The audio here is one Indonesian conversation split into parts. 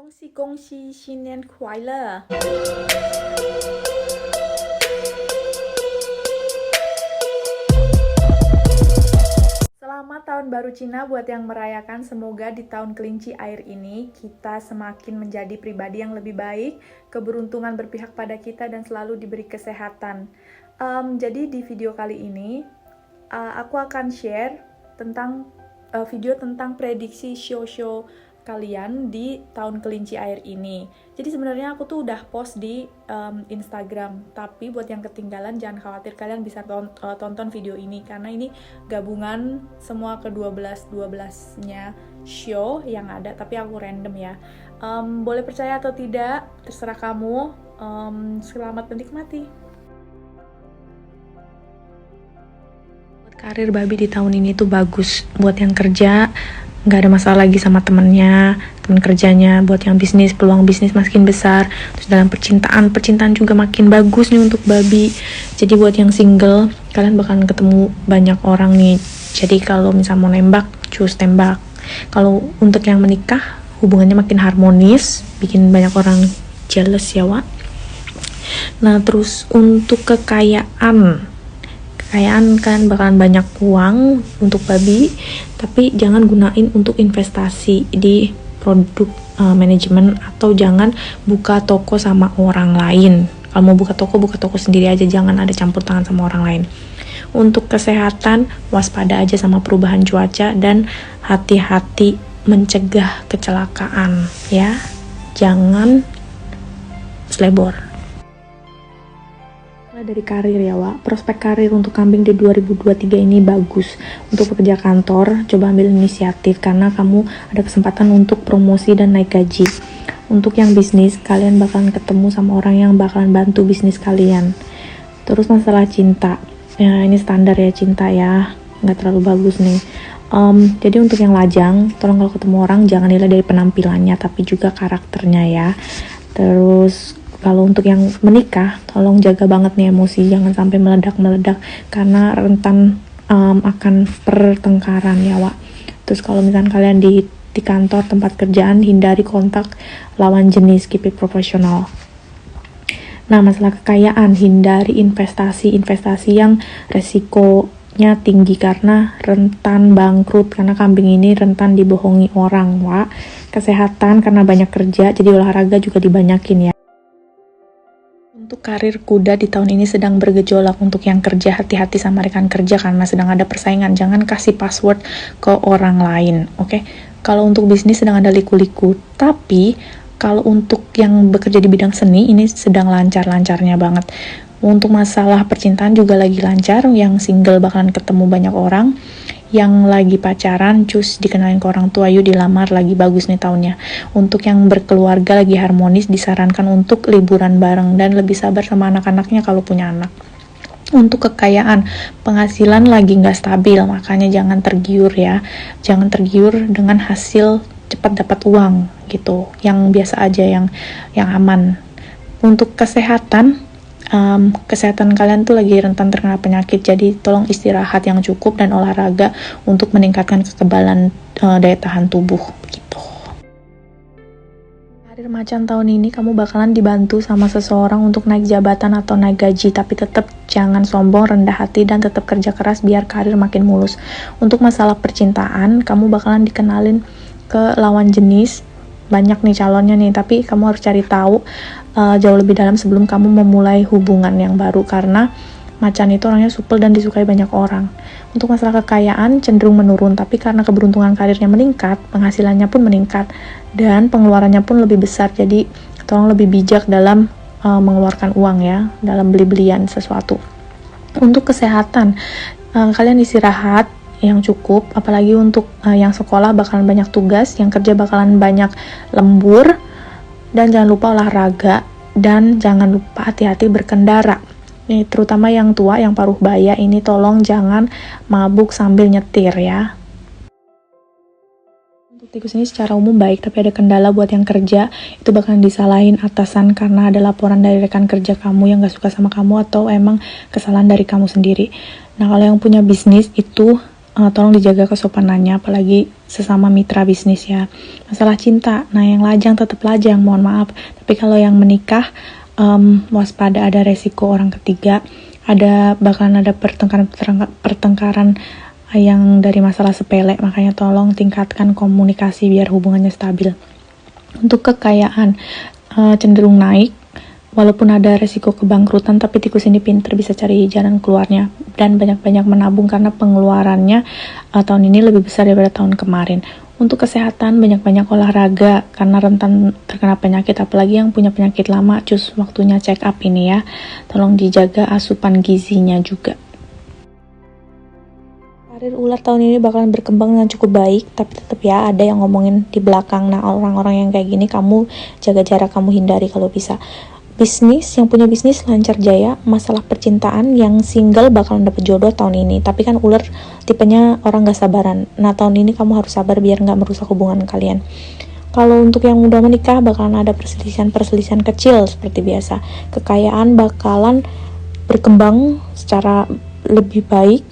恭喜新年快乐！ Selamat tahun baru Cina buat yang merayakan. Semoga di tahun kelinci air ini kita semakin menjadi pribadi yang lebih baik, keberuntungan berpihak pada kita dan selalu diberi kesehatan. Jadi di video kali ini aku akan share tentang video tentang prediksi show kalian di tahun kelinci air ini. Jadi sebenarnya aku tuh udah post di Instagram, tapi buat yang ketinggalan jangan khawatir, kalian bisa tonton video ini karena ini gabungan semua ke-12-12-nya show yang ada, tapi aku random ya. Boleh percaya atau tidak, terserah kamu. Selamat menikmati. Karir babi di tahun ini tuh bagus. Buat yang kerja nggak ada masalah lagi sama temen kerjanya. Buat yang bisnis, peluang bisnis makin besar. Terus dalam percintaan juga makin bagus nih untuk babi. Jadi buat yang single, kalian bakalan ketemu banyak orang nih. Jadi kalau misal mau nembak, cus tembak. Kalau untuk yang menikah, hubungannya makin harmonis, bikin banyak orang jealous ya Wak. Nah terus untuk kekayaan kalian bakalan banyak uang untuk babi, tapi jangan gunain untuk investasi di produk manajemen, atau jangan buka toko sama orang lain. Kalau mau buka toko sendiri aja, jangan ada campur tangan sama orang lain. Untuk kesehatan, waspada aja sama perubahan cuaca dan hati-hati mencegah kecelakaan ya, jangan selebor. Dari karir ya Wak, prospek karir untuk kambing di 2023 ini bagus. Untuk pekerja kantor, coba ambil inisiatif karena kamu ada kesempatan untuk promosi dan naik gaji. Untuk yang bisnis, kalian bakalan ketemu sama orang yang bakalan bantu bisnis kalian. Terus masalah cinta, ya ini standar ya cinta ya, nggak terlalu bagus nih. Jadi untuk yang lajang, tolong kalau ketemu orang jangan nilai dari penampilannya, tapi juga karakternya ya. Terus kalau untuk yang menikah, tolong jaga banget nih emosi, jangan sampai meledak karena rentan akan pertengkaran ya Wak. Terus kalau misalkan kalian di kantor tempat kerjaan, hindari kontak lawan jenis, keep it profesional. Nah masalah kekayaan, hindari investasi yang resikonya tinggi karena rentan bangkrut, karena kambing ini rentan dibohongi orang Wak. Kesehatan karena banyak kerja, jadi olahraga juga dibanyakin ya. Untuk karir kuda di tahun ini sedang bergejolak. Untuk yang kerja, hati-hati sama rekan kerja karena sedang ada persaingan. Jangan kasih password ke orang lain, oke? Kalau untuk bisnis sedang ada liku-liku. Tapi kalau untuk yang bekerja di bidang seni, ini sedang lancar-lancarnya banget. Untuk masalah percintaan juga lagi lancar. Yang single bakalan ketemu banyak orang. Yang lagi pacaran, cus dikenalin ke orang tua, yuk dilamar, lagi bagus nih tahunnya. Untuk yang berkeluarga lagi harmonis, disarankan untuk liburan bareng dan lebih sabar sama anak-anaknya kalau punya anak. Untuk kekayaan, penghasilan lagi nggak stabil, makanya jangan tergiur ya. Jangan tergiur dengan hasil cepat dapat uang gitu. Yang biasa aja, yang aman. Untuk kesehatan, kesehatan kalian tuh lagi rentan terkena penyakit, jadi tolong istirahat yang cukup dan olahraga untuk meningkatkan kekebalan daya tahan tubuh gitu. Karir macan tahun ini kamu bakalan dibantu sama seseorang untuk naik jabatan atau naik gaji, tapi tetap jangan sombong, rendah hati, dan tetap kerja keras biar karir makin mulus. Untuk masalah percintaan, kamu bakalan dikenalin ke lawan jenis, banyak nih calonnya nih, tapi kamu harus cari tahu jauh lebih dalam sebelum kamu memulai hubungan yang baru, karena macan itu orangnya supel dan disukai banyak orang. Untuk masalah kekayaan cenderung menurun, tapi karena keberuntungan karirnya meningkat, penghasilannya pun meningkat dan pengeluarannya pun lebih besar, jadi tolong lebih bijak dalam mengeluarkan uang ya, dalam beli-belian sesuatu. Untuk kesehatan, kalian istirahat yang cukup, apalagi untuk yang sekolah bakalan banyak tugas, yang kerja bakalan banyak lembur, dan jangan lupa olahraga, dan jangan lupa hati-hati berkendara. Nih, terutama yang tua, yang paruh baya ini tolong jangan mabuk sambil nyetir ya. Untuk tikus ini secara umum baik, tapi ada kendala buat yang kerja, itu bakalan disalahin atasan karena ada laporan dari rekan kerja kamu yang gak suka sama kamu, atau emang kesalahan dari kamu sendiri. Nah kalau yang punya bisnis itu tolong dijaga kesopanannya, apalagi sesama mitra bisnis ya. Masalah cinta, nah yang lajang tetap lajang, mohon maaf. Tapi kalau yang menikah, waspada ada resiko orang ketiga, bakalan ada pertengkaran yang dari masalah sepele, makanya tolong tingkatkan komunikasi biar hubungannya stabil. Untuk kekayaan, cenderung naik, walaupun ada resiko kebangkrutan, tapi tikus ini pinter, bisa cari jalan keluarnya, dan banyak-banyak menabung karena pengeluarannya tahun ini lebih besar daripada tahun kemarin. Untuk kesehatan, banyak-banyak olahraga karena rentan terkena penyakit, apalagi yang punya penyakit lama, waktunya check up ini ya. Tolong dijaga asupan gizinya juga. Karir ular tahun ini bakalan berkembang dengan cukup baik, tapi tetap ya ada yang ngomongin di belakang. Nah, orang-orang yang kayak gini kamu jaga jarak, kamu hindari kalau bisa. Yang punya bisnis lancar jaya. Masalah percintaan, yang single bakalan dapet jodoh tahun ini, tapi kan ular tipenya orang gak sabaran. Nah, tahun ini kamu harus sabar biar gak merusak hubungan kalian. Kalau untuk yang udah menikah, bakalan ada perselisihan kecil seperti biasa. Kekayaan bakalan berkembang secara lebih baik,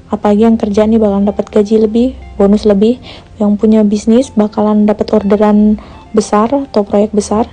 apalagi yang kerja nih bakalan dapat gaji lebih, bonus lebih. Yang punya bisnis bakalan dapat orderan besar atau proyek besar.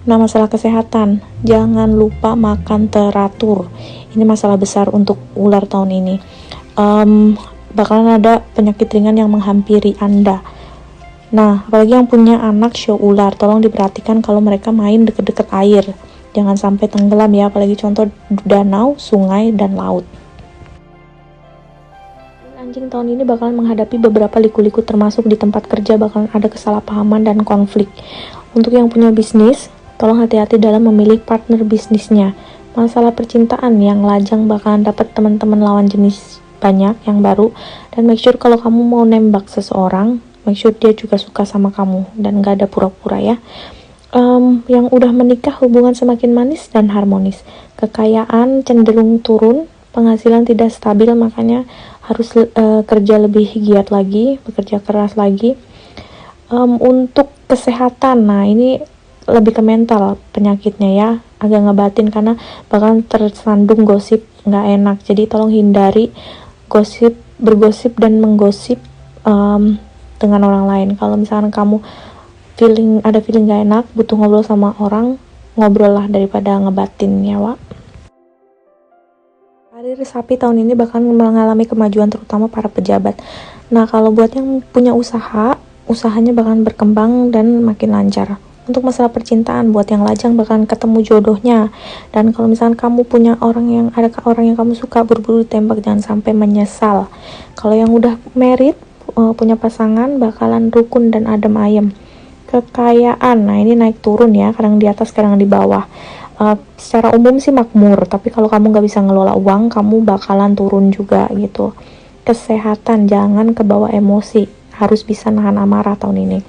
Nah, masalah kesehatan, jangan lupa makan teratur. Ini masalah besar untuk ular tahun ini. Bakalan ada penyakit ringan yang menghampiri Anda. Nah, apalagi yang punya anak show ular, tolong diperhatikan kalau mereka main deket-deket air. Jangan sampai tenggelam ya, apalagi contoh danau, sungai, dan laut. Anjing tahun ini bakalan menghadapi beberapa liku-liku, termasuk di tempat kerja bakalan ada kesalahpahaman dan konflik. Untuk yang punya bisnis, tolong hati-hati dalam memilih partner bisnisnya. Masalah percintaan, yang lajang bakalan dapat teman-teman lawan jenis banyak yang baru, dan make sure kalau kamu mau nembak seseorang, make sure dia juga suka sama kamu dan gak ada pura-pura ya. Yang udah menikah, hubungan semakin manis dan harmonis. Kekayaan cenderung turun, penghasilan tidak stabil, makanya harus kerja lebih giat lagi, bekerja keras lagi. Untuk kesehatan, nah ini lebih ke mental penyakitnya ya, agak ngebatin karena bakalan tersandung gosip nggak enak. Jadi tolong hindari bergosip dan menggosip dengan orang lain. Kalau misalkan kamu ada feeling nggak enak, butuh ngobrol sama orang, ngobrol lah daripada ngebatin ya, Wak. Karir sapi tahun ini bakal mengalami kemajuan, terutama para pejabat. Nah, kalau buat yang punya usahanya bakalan berkembang dan makin lancar. Untuk masalah percintaan, buat yang lajang bakalan ketemu jodohnya. Dan kalau misalkan kamu punya orang yang kamu suka, buru-buru tembak, jangan sampai menyesal. Kalau yang udah married, punya pasangan, bakalan rukun dan adem ayem. Kekayaan, nah ini naik turun ya, kadang di atas, kadang di bawah. Secara umum sih makmur, tapi kalau kamu gak bisa ngelola uang, kamu bakalan turun juga gitu. Kesehatan, jangan kebawa emosi, harus bisa nahan amarah tahun ini.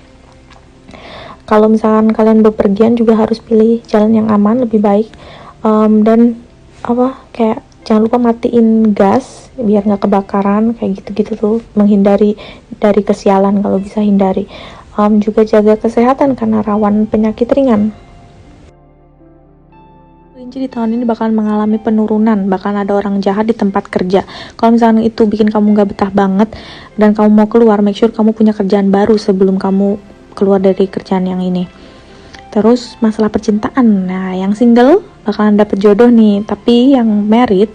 Kalau misalkan kalian bepergian juga harus pilih jalan yang aman, lebih baik. Dan kayak jangan lupa matiin gas biar nggak kebakaran, kayak gitu-gitu tuh, menghindari dari kesialan kalau bisa hindari. Juga jaga kesehatan karena rawan penyakit ringan. Kelinci di tahun ini bakalan mengalami penurunan, bakalan ada orang jahat di tempat kerja. Kalau misalnya itu bikin kamu gak betah banget dan kamu mau keluar, make sure kamu punya kerjaan baru sebelum kamu keluar dari kerjaan yang ini. Terus masalah percintaan, nah yang single bakalan dapet jodoh nih, tapi yang married,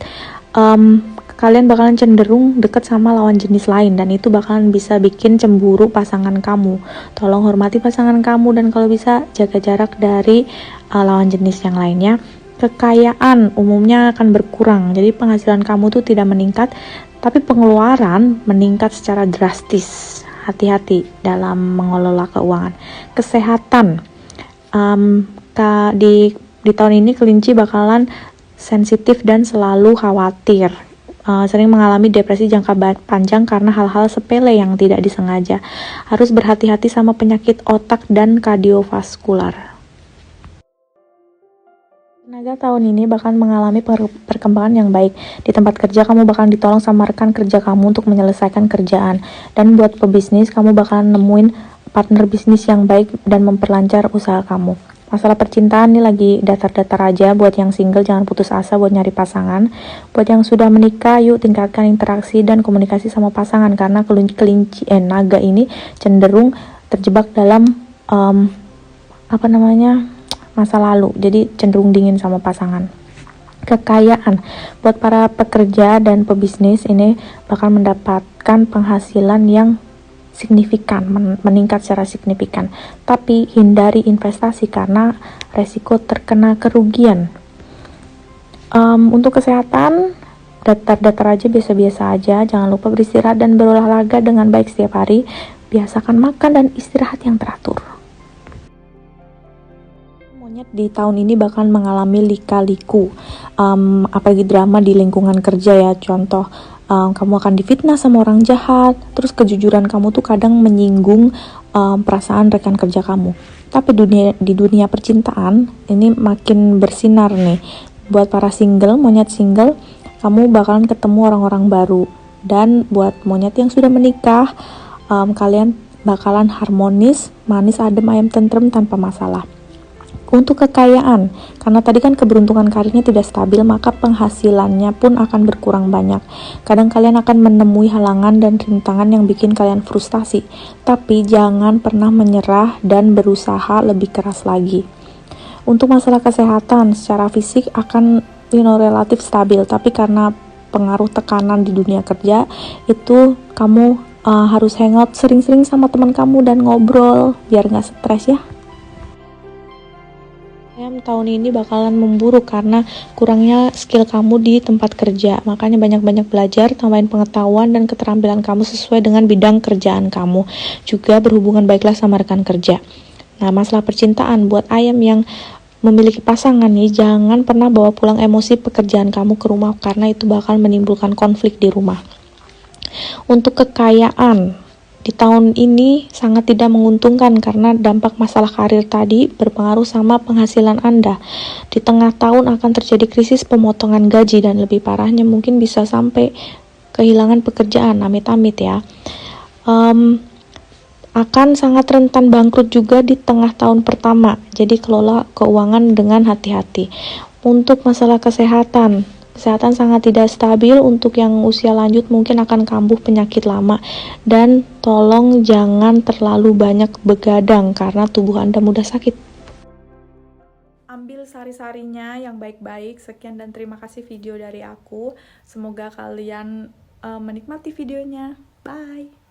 kalian bakalan cenderung deket sama lawan jenis lain, dan itu bakalan bisa bikin cemburu pasangan kamu. Tolong hormati pasangan kamu, dan kalau bisa jaga jarak dari lawan jenis yang lainnya. Kekayaan umumnya akan berkurang, jadi penghasilan kamu tuh tidak meningkat, tapi pengeluaran meningkat secara drastis. Hati-hati dalam mengelola keuangan. Kesehatan, di tahun ini kelinci bakalan sensitif dan selalu khawatir, sering mengalami depresi jangka panjang karena hal-hal sepele yang tidak disengaja. Harus berhati-hati sama penyakit otak dan kardiovaskular. Tenaga tahun ini bakal mengalami perkembangan yang baik. Di tempat kerja kamu bakal ditolong sama rekan kerja kamu untuk menyelesaikan kerjaan. Dan buat pebisnis, kamu bakal nemuin partner bisnis yang baik dan memperlancar usaha kamu. Masalah percintaan nih lagi datar-datar aja. Buat yang single jangan putus asa buat nyari pasangan. Buat yang sudah menikah, yuk tingkatkan interaksi dan komunikasi sama pasangan, karena naga ini cenderung terjebak dalam masa lalu. Jadi cenderung dingin sama pasangan. Kekayaan buat para pekerja dan pebisnis ini bakal mendapatkan penghasilan yang signifikan, meningkat secara signifikan. Tapi hindari investasi karena resiko terkena kerugian. Untuk kesehatan, datar-datar aja, biasa-biasa aja. Jangan lupa beristirahat dan berolahraga dengan baik setiap hari. Biasakan makan dan istirahat yang teratur. Monyet di tahun ini bakal mengalami lika-liku, apalagi drama di lingkungan kerja ya. Contoh, kamu akan difitnah sama orang jahat, terus kejujuran kamu tuh kadang menyinggung perasaan rekan kerja kamu. Tapi di dunia percintaan ini makin bersinar nih. Buat para single, monyet single, kamu bakalan ketemu orang-orang baru. Dan buat monyet yang sudah menikah, kalian bakalan harmonis, manis, adem, ayam, tentrem tanpa masalah. Untuk kekayaan, karena tadi kan keberuntungan karirnya tidak stabil, maka penghasilannya pun akan berkurang banyak. Kadang kalian akan menemui halangan dan rintangan yang bikin kalian frustasi, tapi jangan pernah menyerah dan berusaha lebih keras lagi. Untuk masalah kesehatan, secara fisik akan relatif stabil, tapi karena pengaruh tekanan di dunia kerja, itu kamu harus hangout sering-sering sama teman kamu dan ngobrol biar nggak stres ya. Tahun ini bakalan memburuk karena kurangnya skill kamu di tempat kerja. Makanya banyak-banyak belajar, tambahin pengetahuan dan keterampilan kamu sesuai dengan bidang kerjaan kamu. Juga berhubungan baiklah sama rekan kerja. Nah, masalah percintaan, buat ayam yang memiliki pasangan nih, jangan pernah bawa pulang emosi pekerjaan kamu ke rumah, karena itu bakal menimbulkan konflik di rumah. Untuk kekayaan, di tahun ini sangat tidak menguntungkan karena dampak masalah karir tadi berpengaruh sama penghasilan Anda. Di tengah tahun akan terjadi krisis pemotongan gaji dan lebih parahnya mungkin bisa sampai kehilangan pekerjaan, amit-amit ya. Akan sangat rentan bangkrut juga di tengah tahun pertama. Jadi kelola keuangan dengan hati-hati. Untuk masalah kesehatan sangat tidak stabil. Untuk yang usia lanjut mungkin akan kambuh penyakit lama, dan tolong jangan terlalu banyak begadang karena tubuh Anda mudah sakit. Ambil sari-sarinya yang baik-baik. Sekian dan terima kasih video dari aku. Semoga kalian menikmati videonya. Bye.